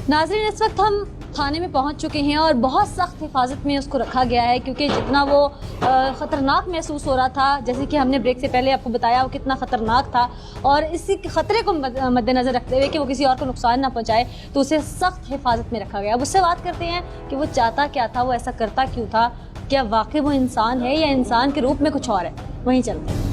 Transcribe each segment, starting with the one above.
नाज़रीन, इस वक्त हम थाने में पहुंच चुके हैं और बहुत सख्त हिफाजत में उसको रखा गया है, क्योंकि जितना वो ख़तरनाक महसूस हो रहा था, जैसे कि हमने ब्रेक से पहले आपको बताया वो कितना ख़तरनाक था, और इसी ख़तरे को मद्देनज़र रखते हुए कि वो किसी और को नुकसान ना पहुंचाए, तो उसे सख्त हिफाजत में रखा गया। अब उससे बात करते हैं कि वो चाहता क्या था, वो ऐसा करता क्यों था, क्या वाकई वो इंसान है या इंसान के रूप में कुछ और है। वहीं चलते हैं।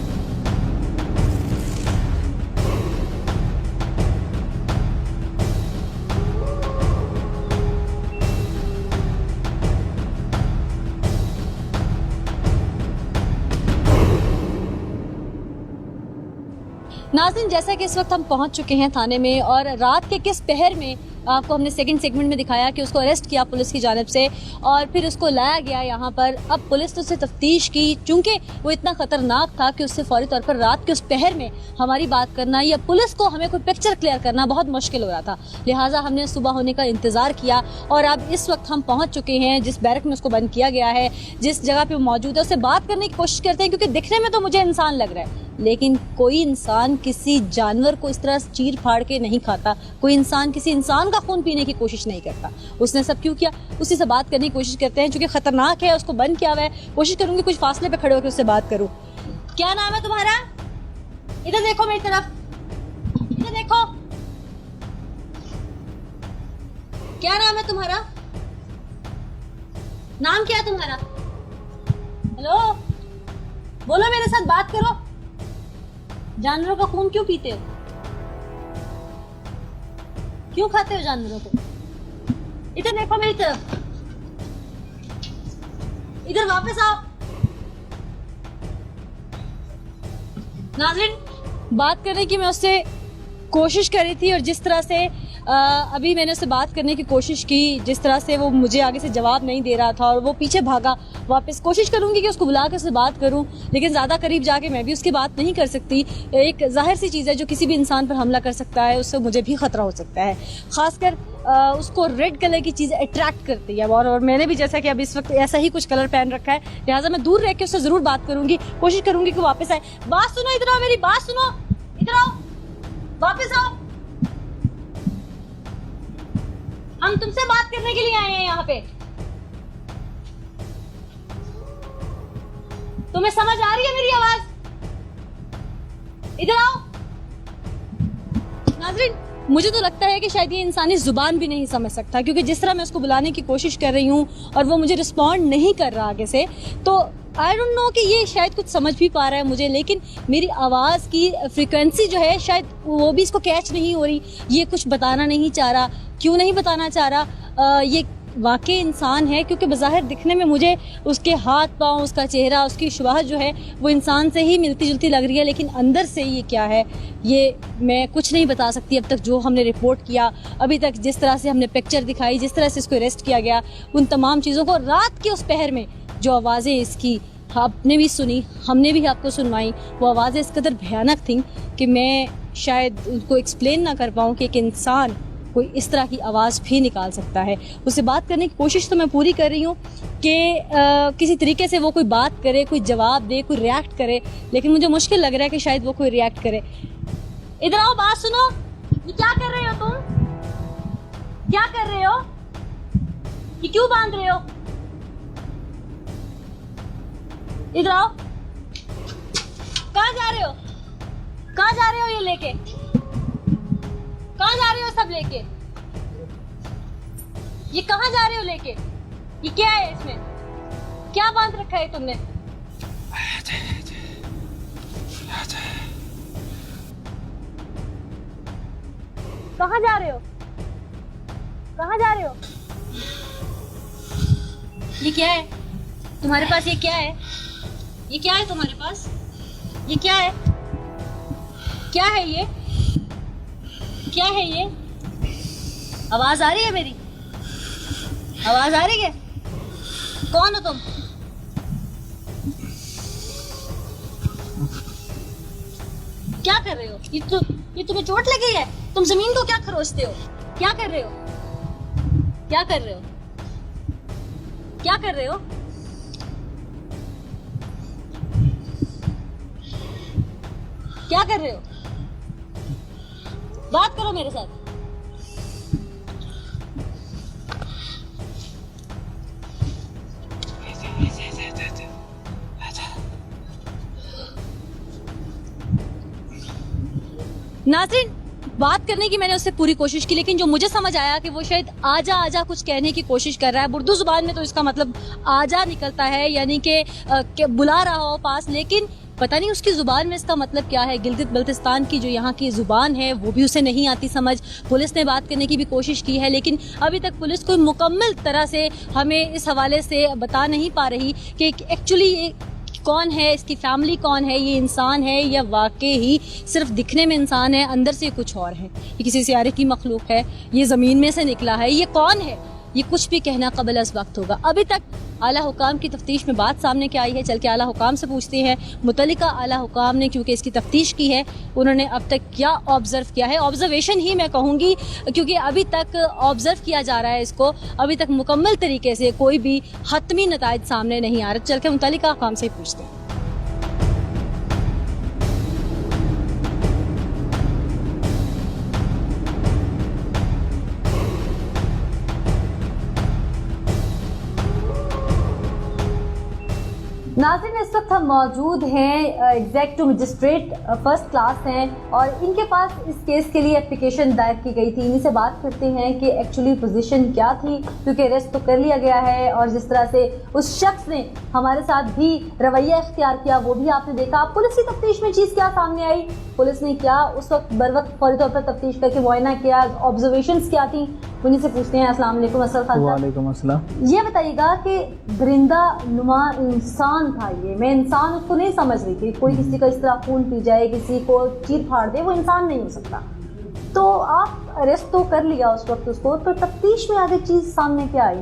नाज़रीन, जैसा कि इस वक्त हम पहुंच चुके हैं थाने में, और रात के किस पहर में आपको हमने सेकंड सेगमेंट में दिखाया कि उसको अरेस्ट किया पुलिस की जानिब से और फिर उसको लाया गया यहाँ पर। अब पुलिस ने उससे तफ्तीश की, चूंकि वो इतना खतरनाक था कि उससे फौरी तौर पर रात के उस पहर में हमारी बात करना या पुलिस को हमें कोई पिक्चर क्लियर करना बहुत मुश्किल हो रहा था। लिहाजा हमने सुबह होने का इंतजार किया और अब इस वक्त हम पहुंच चुके हैं जिस बैरक में उसको बंद किया गया है, जिस जगह पे वो मौजूद है, उससे बात करने की कोशिश करते हैं, क्योंकि दिखने में तो मुझे इंसान लग रहा है, लेकिन कोई इंसान किसी जानवर को इस तरह चीर फाड़ के नहीं खाता, कोई इंसान किसी इंसान का खून पीने की कोशिश नहीं करता। उसने सब क्यों किया? उसी से बात करने की कोशिश करते हैं, क्योंकि खतरनाक है, उसको बंद किया हुआ है। कोशिश करूंगी कुछ फासले पे खड़े होकर उससे बात करूं। क्या नाम है तुम्हारा? इधर देखो मेरी तरफ, इधर देखो। क्या नाम है तुम्हारा? नाम क्या है तुम्हारा? हेलो, बोलो, मेरे साथ बात करो। जानवरों का खून क्यों पीते हो? क्यों खाते हो जानवरों को? इधर देखो मेरी तरफ, इधर वापस आओ। नाज़रीन, बात करने की मैं उससे कोशिश कर रही थी, और जिस तरह से अभी मैंने उससे बात करने की कोशिश की, जिस तरह से वो मुझे आगे से जवाब नहीं दे रहा था और वो पीछे भागा वापस। कोशिश करूंगी कि उसको बुला कर उससे बात करूं, लेकिन ज़्यादा करीब जाके मैं भी उसकी बात नहीं कर सकती। एक जाहिर सी चीज़ है, जो किसी भी इंसान पर हमला कर सकता है, उससे मुझे भी खतरा हो सकता है। खासकर उसको रेड कलर की चीज़ अट्रैक्ट करती है, और मैंने भी जैसा कि अब इस वक्त ऐसा ही कुछ कलर पहन रखा है, लिहाजा मैं दूर रह के उससे ज़रूर बात करूंगी, कोशिश करूंगी कि वापस आए। बात सुनो, इधर आओ, मेरी बात सुनो, इधर आओ, वापस आओ। हम तुमसे बात करने के लिए आए हैं यहाँ पे। तुम्हें समझ आ रही है मेरी आवाज? इधर आओ। नाज़रीन, मुझे तो लगता है कि शायद ये इंसानी जुबान भी नहीं समझ सकता, क्योंकि जिस तरह मैं उसको बुलाने की कोशिश कर रही हूँ और वो मुझे रिस्पॉन्ड नहीं कर रहा आगे से, तो आई डोंट नो कि ये शायद कुछ समझ भी पा रहा है मुझे, लेकिन मेरी आवाज़ की फ्रीक्वेंसी जो है शायद वो भी इसको कैच नहीं हो रही। ये कुछ बताना नहीं चाह रहा। क्यों नहीं बताना चाह रहा? ये वाकई इंसान है, क्योंकि बज़ाहिर दिखने में मुझे उसके हाथ पाँव, उसका चेहरा, उसकी शुबाहत जो है वो इंसान से ही मिलती जुलती लग रही है, लेकिन अंदर से ये क्या है ये मैं कुछ नहीं बता सकती। अब तक जो हमने रिपोर्ट किया, अभी तक जिस तरह से हमने पिक्चर दिखाई, जिस तरह से इसको अरेस्ट किया गया, उन तमाम चीज़ों को, रात के उस पहर में जो आवाज़ें इसकी आपने भी सुनी, हमने भी आपको सुनवाई, वो आवाज़ें इस कदर भयानक थी कि मैं शायद उनको एक्सप्लेन ना कर पाऊँ कि एक इंसान कोई इस तरह की आवाज़ भी निकाल सकता है। उससे बात करने की कोशिश तो मैं पूरी कर रही हूँ कि किसी तरीके से वो कोई बात करे, कोई जवाब दे, कोई रिएक्ट करे, लेकिन मुझे मुश्किल लग रहा है कि शायद वो कोई रिएक्ट करे। इधर आओ, बात सुनो। ये क्या कर रहे हो तुम? क्या कर रहे हो? ये क्यों बांध रहे हो? इधर आओ। कहाँ जा रहे हो? कहाँ जा रहे हो ये लेके? कहाँ जा रहे हो सब लेके? ये कहाँ जा रहे हो लेके? ये क्या है इसमें? क्या बांध रखा है तुमने? कहाँ जा रहे हो? कहाँ जा रहे हो? ये क्या है तुम्हारे पास? ये क्या है? ये क्या है तुम्हारे पास? ये क्या है? क्या है ये? क्या है ये? आवाज आ रही है मेरी? आवाज आ रही है? कौन हो तुम? क्या कर रहे हो? ये तुम्हें चोट लगी है? तुम जमीन को क्या खरोचते हो? क्या कर रहे हो? क्या कर रहे हो? क्या कर रहे हो? क्या कर रहे हो? बात करो मेरे साथ। नाज़रीन, बात करने की मैंने उससे पूरी कोशिश की, लेकिन जो मुझे समझ आया कि वो शायद आजा आजा कुछ कहने की कोशिश कर रहा है। उर्दू जुबान में तो इसका मतलब आजा निकलता है, यानी कि बुला रहा हो पास, लेकिन पता नहीं उसकी जुबान में इसका मतलब क्या है। गिलगित बल्तिस्तान की जो यहाँ की जुबान है वो भी उसे नहीं आती समझ। पुलिस ने बात करने की भी कोशिश की है, लेकिन अभी तक पुलिस कोई मुकम्मल तरह से हमें इस हवाले से बता नहीं पा रही कि एक्चुअली ये कौन है, इसकी फैमिली कौन है, ये इंसान है या वाकई ही सिर्फ दिखने में इंसान है, अंदर से कुछ और है, ये किसी सियारे की मखलूक है, ये ज़मीन में से निकला है, ये कौन है, ये कुछ भी कहना कबल अज़ वक्त होगा। अभी तक आला हुकाम की तफ्तीश में बात सामने क्या आई है, चल के आला हुकाम से पूछते हैं। मुतल्लिका आला हुकाम ने क्योंकि इसकी तफ्तीश की है, उन्होंने अब तक क्या ऑब्जर्व किया है, ऑब्जर्वेशन ही मैं कहूँगी क्योंकि अभी तक ऑब्जर्व किया जा रहा है इसको, अभी तक मुकम्मल तरीके से कोई भी हतमी नताइज सामने नहीं आ रहे। चल के मुतल्लिका हुकाम से पूछते हैं। नाज़रीन, इस वक्त हम मौजूद हैं एग्जेक्टिव मजिस्ट्रेट फर्स्ट क्लास हैं और इनके पास इस केस के लिए एप्लीकेशन दायर की गई थी। इन्हीं से बात करते हैं कि एक्चुअली पोजीशन क्या थी, क्योंकि अरेस्ट तो कर लिया गया है और जिस तरह से उस शख्स ने हमारे साथ भी रवैया इख्तियार किया वो भी आपने देखा। पुलिस की तफ्तीश में चीज़ क्या सामने आई, पुलिस ने क्या उस वक्त बर वक्त फौरी तौर पर तफ्तीश करके मुआयना किया, ऑब्जर्वेशंस क्या थी, उन्हीं से पूछते हैं। अस्सलाम वालेकुम। वालेकुम अस्सलाम। ये बताइएगा कि दरिंदा नुमा इंसान था ये, मैं इंसान उसको नहीं समझ रही थी, कोई किसी का इस तरह खून पी जाए, किसी को चीर फाड़ दे, वो इंसान नहीं हो सकता। तो आप अरेस्ट तो कर लिया उस वक्त उसको, तो तफ्तीश में आगे चीज़ सामने क्या आई?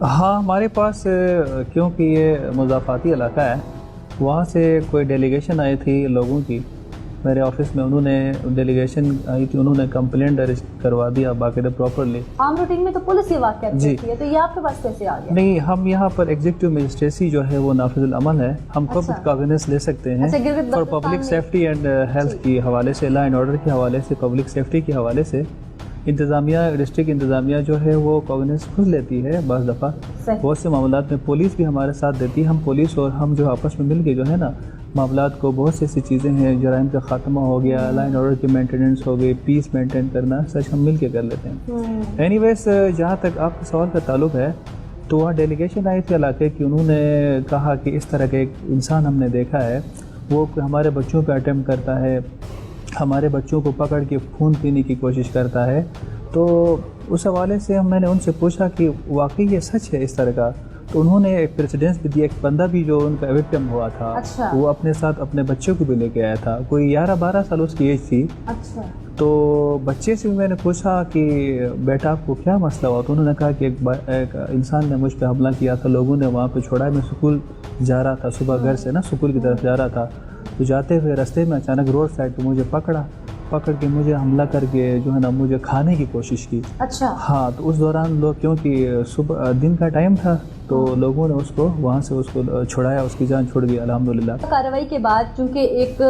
हाँ, हमारे पास क्योंकि ये मुज़ाफ़ाती इलाका है, वहाँ से कोई डेलीगेशन आई थी लोगों की मेरे ऑफिस में, उन्होंने डेलीगेशन आई थी, उन्होंने कंप्लेंट दर्ज करवा दिया बाकायदा प्रॉपरली। आम रूटीन में तो पुलिस ये वाक़या करती है, तो ये आपके पास कैसे आ गया? नहीं, हम यहाँ पर एग्जीक्यूटिव मजिस्ट्रेसी जो है वो नाफिजुल अमल है, हम खुद कॉग्निज़ेंस ले सकते हैं और पब्लिक सेफ्टी एंड हेल्थ की हवाले से, लॉ एंड ऑर्डर के हवाले से, पब्लिक सेफ्टी के हवाले से इंतज़ामिया, डिस्ट्रिक्ट इंतज़ामिया जो है वो कॉग्निज़ेंस खुद लेती है। बस दफ़ा बहुत से मामलात में पुलिस भी हमारे साथ देती है, हम पुलिस और हम जो आपस में मिल के जो है ना मामलात को, बहुत सी ऐसी चीज़ें हैं, जराइम का ख़ात्मा हो गया, लाइन ऑर्डर की मेंटेनेंस हो गई, पीस मेंटेन करना, सच हम मिल के कर लेते हैं। एनीवेज, जहाँ तक आपके सवाल का ताल्लुक है, तो वहाँ डेलीगेशन आई थी इलाके की, उन्होंने कहा कि इस तरह का एक इंसान हमने देखा है, वो हमारे बच्चों पर अटैम्प्ट करता है, हमारे बच्चों को पकड़ के खून पीने की कोशिश करता है। तो उस हवाले से मैंने उनसे पूछा कि वाकई ये सच है इस तरह का, तो उन्होंने एक प्रेसिडेंस भी दिया। एक बंदा भी जो उनका विक्टिम हुआ था, अच्छा। वो अपने साथ अपने बच्चों को भी लेके आया था, कोई 11-12 साल उसकी एज थी। अच्छा। तो बच्चे से भी मैंने पूछा कि बेटा आपको क्या मसला हुआ, तो उन्होंने कहा कि एक इंसान ने मुझ पर हमला किया था, लोगों ने वहाँ पे छोड़ा, मैं स्कूल जा रहा था, सुबह घर से ना स्कूल की तरफ जा रहा था, तो जाते हुए रास्ते में अचानक रोड साइड पे मुझे पकड़ के मुझे हमला करके जो है ना मुझे खाने की कोशिश की। अच्छा। हाँ, तो उस दौरान लोग, क्योंकि सुबह दिन का टाइम था, तो लोगों ने उसको वहाँ से उसको छुड़ाया, उसकी जान छुड़ गई अल्हम्दुलिल्लाह। कार्रवाई के बाद चूंकि एक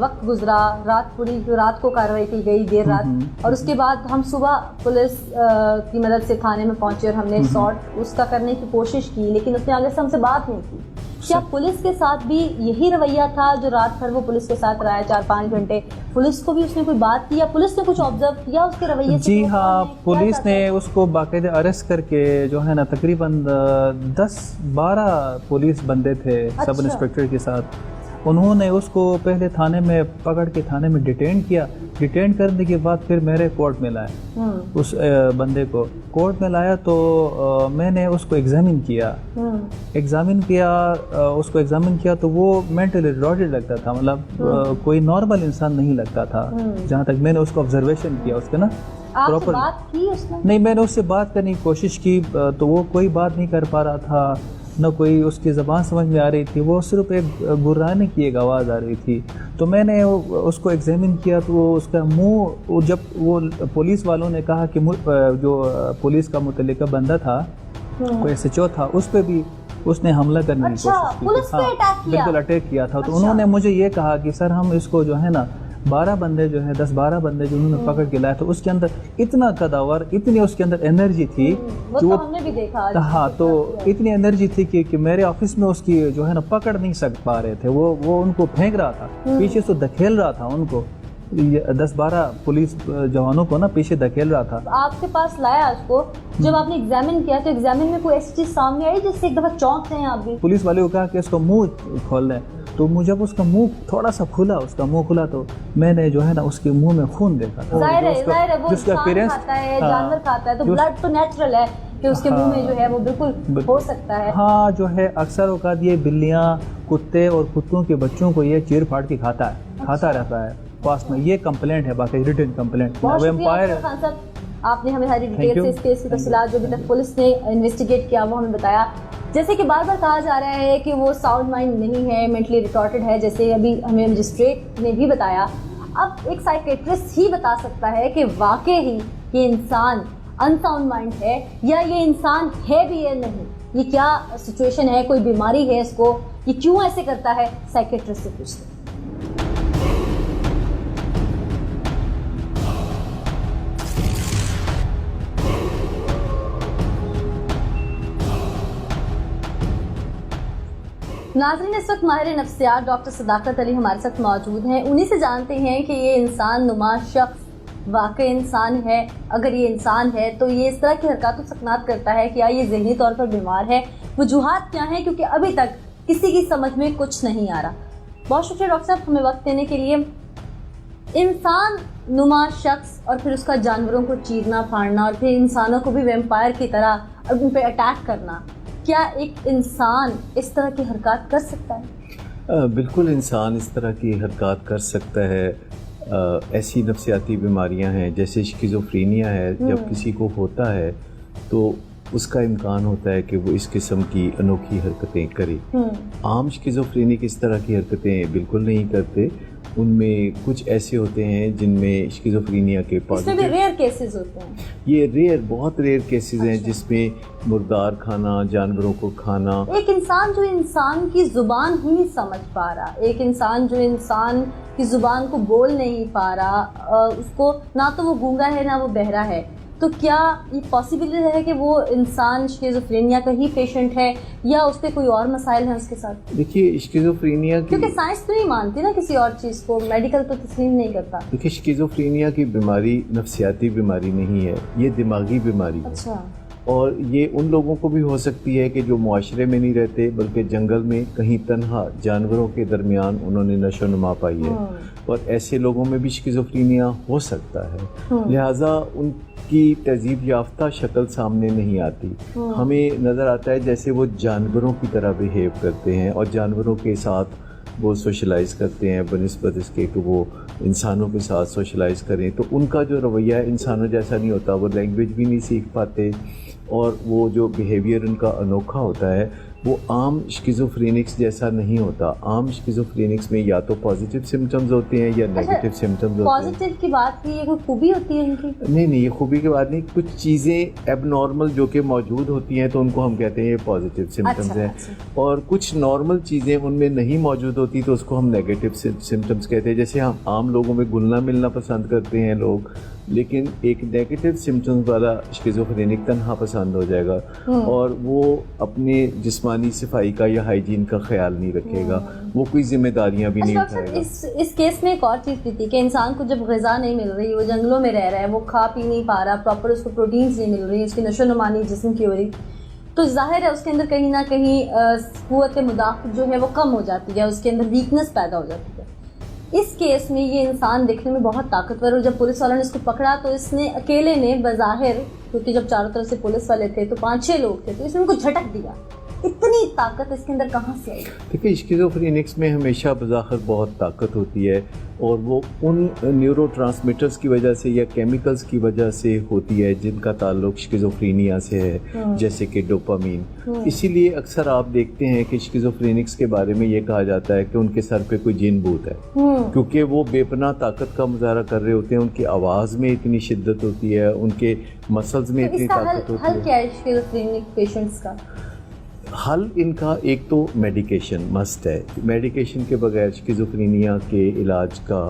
वक्त गुजरा, रात पूरी जो रात को कार्रवाई की गई देर रात, और उसके बाद हम सुबह पुलिस की मदद से थाने में पहुंचे और हमने सॉर्ट उसका करने की कोशिश की, लेकिन उसने आगे से हमसे बात नहीं की। क्या पुलिस के साथ भी यही रवैया था जो रात भर वो पुलिस के साथ रहा है 4-5 घंटे? पुलिस को भी उसने कोई बात की या पुलिस ने कुछ ऑब्जर्व किया उसके रवैये से? जी हाँ, पुलिस ने उसको बाकायदा अरेस्ट करके जो है ना, तकरीबन 10-12 पुलिस बंदे थे सब इंस्पेक्टर के साथ, उन्होंने उसको पहले थाने में पकड़ के थाने में डिटेन किया। डिटेन करने के बाद फिर मेरे कोर्ट में लाया उस बंदे को। कोर्ट में लाया तो मैंने उसको एग्जामिन किया। उसको एग्जामिन किया तो वो मेंटली रिटार्डेड लगता था, मतलब कोई नॉर्मल इंसान नहीं लगता था। जहाँ तक मैंने उसको ऑब्जर्वेशन किया उसके ना, प्रॉपर बात की उसने? नहीं, मैंने उससे बात करने की कोशिश की तो वो कोई बात नहीं कर पा रहा था, न कोई उसकी ज़बान समझ में आ रही थी, वो सिर्फ एक गुर्राने की एक आवाज़ आ रही थी। तो मैंने उसको एग्जामिन किया तो वो उसका मुंह, जब वो पुलिस वालों ने कहा कि जो पुलिस का मुतल्लिका बंदा था, कोई SHO था, उस पर भी उसने हमला करने की कोशिश की। पुलिस पे अटैक किया? बिल्कुल अटैक किया था। तो उन्होंने मुझे ये कहा कि सर हम इसको जो है ना 12 बंदे जो है 10-12 बंदे जो उन्होंने पकड़ के लाया, तो उसके अंदर इतना कदावर, इतनी उसके अंदर एनर्जी थी कि वो हमने भी देखा। हाँ, तो इतनी एनर्जी थी कि मेरे ऑफिस में उसकी जो है ना पकड़ नहीं सक पा रहे थे, वो उनको फेंक रहा था, पीछे से धकेल रहा था उनको। 10-12 पुलिस जवानों को ना पीछे धकेल रहा था। आपके पास लाया उसको, जब आपने एग्जामिन किया तो एग्जामिन में कोई ऐसी चीज सामने आई जिससे एक दफा चौंक गए आप भी? पुलिस वाले को कहा कि उसका मुंह खोलना है, तो मुझे जब उसका मुंह थोड़ा सा खुला, उसका मुंह खुला तो मैंने जो है ना उसके मुंह में खून देखा। जाहिर है वो इंसान खाता है, जानवर खाता है, तो ब्लड तो नेचुरल है कि उसके मुंह में जो है वो बिल्कुल हो सकता है। हाँ, जो है अक्सर औकात ये बिल्लियाँ, कुत्ते और कुत्तों के बच्चों को ये चीर फाड़ के खाता रहता है पास में। ये कंप्लेंट है, बाकी रिटन कंप्लेंट। आपने हमें सारी डिटेल से इस केस की तफसीलात जो अभी तक पुलिस ने इन्वेस्टिगेट किया वो हमें बताया। जैसे कि बार बार कहा जा रहा है कि वो साउंड माइंड नहीं है, मेंटली रिटॉर्टेड है, जैसे अभी हमें मजिस्ट्रेट ने भी बताया। अब एक साइकेट्रिस्ट ही बता सकता है कि वाकई ही ये इंसान अनसाउंड माइंड है या ये इंसान है भी या नहीं, ये क्या सिचुएशन है, कोई बीमारी है इसको, ये क्यों ऐसे करता है, साइकेट्रिस्ट से पूछते हैं। नाज़रीन, इस वक्त माहिर नफ्सियात डॉक्टर सदाकत अली हमारे साथ मौजूद हैं। उन्हीं से जानते हैं कि ये इंसान नुमा शख्स वाकई इंसान है। अगर ये इंसान है तो ये इस तरह की हरकत और सकनात करता है कि या ये ज़हनी तौर पर बीमार है, वजूहात क्या हैं, क्योंकि अभी तक किसी की समझ में कुछ नहीं आ रहा। बहुत शुक्रिया डॉक्टर साहब हमें वक्त देने के लिए। इंसान नुमा शख्स और फिर उसका जानवरों को चीरना फाड़ना और फिर इंसानों को भी वैम्पायर की तरह उन पर अटैक करना, क्या एक इंसान इस तरह की हरकत कर सकता है? बिल्कुल, इंसान इस तरह की हरकत कर सकता है। ऐसी नफ्सियाती बीमारियां हैं जैसे शिज़ोफ्रेनिया है, जब किसी को होता है तो उसका इम्कान होता है कि वो इस किस्म की अनोखी हरकतें करे। आम शिज़ोफ्रेनिक इस तरह की हरकतें बिल्कुल नहीं करते। उनमें कुछ ऐसे होते हैं जिनमें शिज़ोफ्रेनिया के इसमें भी रेयर केसेस होते हैं। ये बहुत रेयर केसेस हैं जिसमें मुर्दार खाना, जानवरों को खाना। एक इंसान जो इंसान की जुबान ही नहीं समझ पा रहा, एक इंसान जो इंसान की जुबान को बोल नहीं पा रहा, उसको ना तो वो गूंगा है ना वो बहरा है, तो क्या ये पॉसिबल है कि वो इंसान शिज़ोफ्रेनिया का ही पेशेंट है या उस पर कोई और मसाइल हैं उसके साथ? देखिए, शिज़ोफ्रेनिया की, क्योंकि साइंस तो नहीं मानती ना किसी और चीज़ को, मेडिकल तो तस्लीम नहीं करता। देखिए, शिज़ोफ्रेनिया की बीमारी नफ्सियाती बीमारी नहीं है, ये दिमागी बीमारी है। अच्छा। और ये उन लोगों को भी हो सकती है कि जो मुआशरे में नहीं रहते बल्कि जंगल में कहीं तन्हा जानवरों के दरमियान उन्होंने नशो नुमा पाई है, और ऐसे लोगों में भी शिज़ोफ्रेनिया हो सकता है। लिहाजा उनकी तहजीब याफ्ता शक्ल सामने नहीं आती। हमें नज़र आता है जैसे वो जानवरों की तरह बिहेव करते हैं और जानवरों के साथ वो सोशलाइज करते हैं बनिस्बत इसके कि वो इंसानों के साथ सोशलाइज करें। तो उनका जो रवैया है इंसानों जैसा नहीं होता, वो लैंग्वेज भी नहीं सीख पाते और वो जो बिहेवियर उनका अनोखा होता है वो आम शिज़ोफ्रेनिक्स जैसा नहीं होता। आम शिज़ोफ्रेनिक्स में या तो पॉजिटिव सिम्टम्स होते हैं या नेगेटिव सिम्टम्स होते हैं। पॉजिटिव की बात की, ये कोई खूबी होती है इनकी? नहीं, ये खूबी की बात नहीं। कुछ चीज़ें एबनॉर्मल जो कि मौजूद होती हैं तो उनको हम कहते हैं ये पॉजिटिव सिम्टम्स हैं। और कुछ नॉर्मल चीज़ें उनमें नहीं मौजूद होती तो उसको हम नेगेटिव सिम्टम्स कहते हैं। जैसे हम आम लोगों में घुलना मिलना पसंद करते हैं लोग, लेकिन एक नेगेटिव सिम्टम्स वाला शिज़ोफ्रेनिक तन्हा पसंद हो जाएगा और वो अपने जिस्मानी सफाई का या हाइजीन का ख्याल नहीं रखेगा, वो कोई जिम्मेदारियां भी नहीं उठाएगा। इस केस में एक और चीज़ भी थी कि इंसान को जब ग़िज़ा नहीं मिल रही, वो जंगलों में रह रहा है, वो खा पी नहीं पा रहा, प्रॉपर उसको प्रोटीन्स नहीं मिल रही, उसकी नशोनुमानी जिस्म की हो रही, तो जाहिर है उसके अंदर कहीं ना कहीं क़ुव्वत मुदाफ़अत जो है वो कम हो जाती है, उसके अंदर वीकनेस पैदा हो जाती है। इस केस में ये इंसान दिखने में बहुत ताकतवर, और जब पुलिस वालों ने इसको पकड़ा तो इसने अकेले ने बज़ाहिर, क्योंकि जब चारों तरफ से पुलिस वाले थे तो 5-6 लोग थे, तो इसने उनको झटक दिया। इतनी ताकत इसके अंदर कहाँ से आई? देखिए, शिज़ोफ्रेनिक्स में हमेशा बज़ाहिर बहुत ताकत होती है और वो उन न्यूरोट्रांसमीटर्स की वजह से या केमिकल्स की वजह से होती है जिनका ताल्लुक शिज़ोफ्रेनिया से है, जैसे कि डोपामीन। इसीलिए अक्सर आप देखते हैं कि शिज़ोफ्रेनिक्स के बारे में ये कहा जाता है कि उनके सर पे कोई जिन भूत है, क्योंकि वो बेपनाह ताकत का मुजाहरा कर रहे होते हैं। उनकी आवाज़ में इतनी शिद्दत होती है, उनके मसल्स में इतनी ताकत होती है। हल क्या है शिज़ोफ्रेनिक पेशेंट्स का? हल इनका एक तो मेडिकेशन मस्ट है। मेडिकेशन के बगैर शिज़ोफ्रेनिया के इलाज का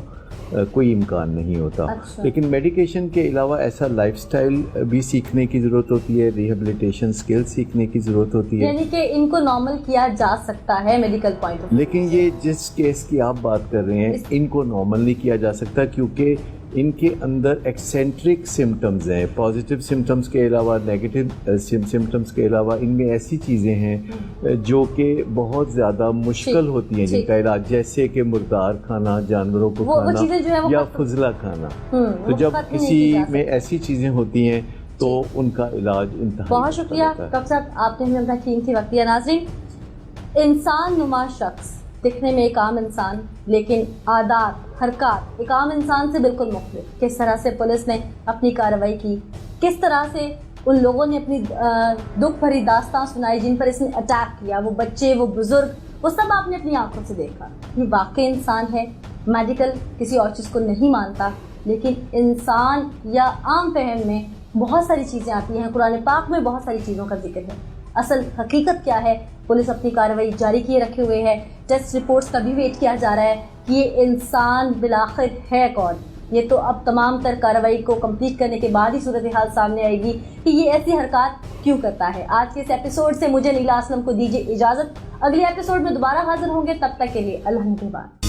कोई इम्कान नहीं होता। अच्छा। लेकिन मेडिकेशन के अलावा ऐसा लाइफस्टाइल भी सीखने की ज़रूरत होती है, रिहेबिलिटेशन स्किल सीखने की ज़रूरत होती है, यानी कि इनको नॉर्मल किया जा सकता है मेडिकल पॉइंट ऑफ व्यू। लेकिन ये जिस केस की आप बात कर रहे हैं इनको नॉर्मल नहीं किया जा सकता, क्योंकि इनके अंदर एक्सेंट्रिक सिम्टम्स हैं। पॉजिटिव सिम्टम्स के अलावा, नेगेटिव सिम्टम्स के अलावा इनमें ऐसी चीज़ें हैं जो कि बहुत ज़्यादा मुश्किल होती हैं जिनका इलाज, जैसे कि मुर्दार खाना, जानवरों को खाना या फुजला खाना। तो जब किसी में ऐसी चीज़ें होती हैं तो उनका इलाज इंतहा। बहुत शुक्रिया डॉक्टर साहब, आपने हमें अपना कीमती वक्त दिया। नाज़रीन, इंसान नुमा शख्स, दिखने में एक आम इंसान, लेकिन आदात, हरकत एक आम इंसान से बिल्कुल मुख्तलिफ। किस तरह से पुलिस ने अपनी कार्रवाई की, किस तरह से उन लोगों ने अपनी दुख भरी दास्तां सुनाई जिन पर इसने अटैक किया, वो बच्चे, वो बुजुर्ग, वो सब आपने अपनी आंखों से देखा। ये वाकई इंसान है। मेडिकल किसी और चीज़ को नहीं मानता, लेकिन इंसान या आम फहम में बहुत सारी चीज़ें आती हैं। कुरान पाक में बहुत सारी चीज़ों का जिक्र है। असल हकीकत क्या है, पुलिस अपनी कार्रवाई जारी किए रखे हुए है। टेस्ट रिपोर्ट्स का भी वेट किया जा रहा है कि ये इंसान बिलाखिर है कौन। ये तो अब तमाम तर कार्रवाई को कंप्लीट करने के बाद ही सूरत हाल सामने आएगी कि ये ऐसी हरकत क्यों करता है। आज के इस एपिसोड से मुझे नीला असलम को दीजिए इजाज़त। अगले एपिसोड में दोबारा हाजिर होंगे, तब तक के लिए अल्लाह निगहबान।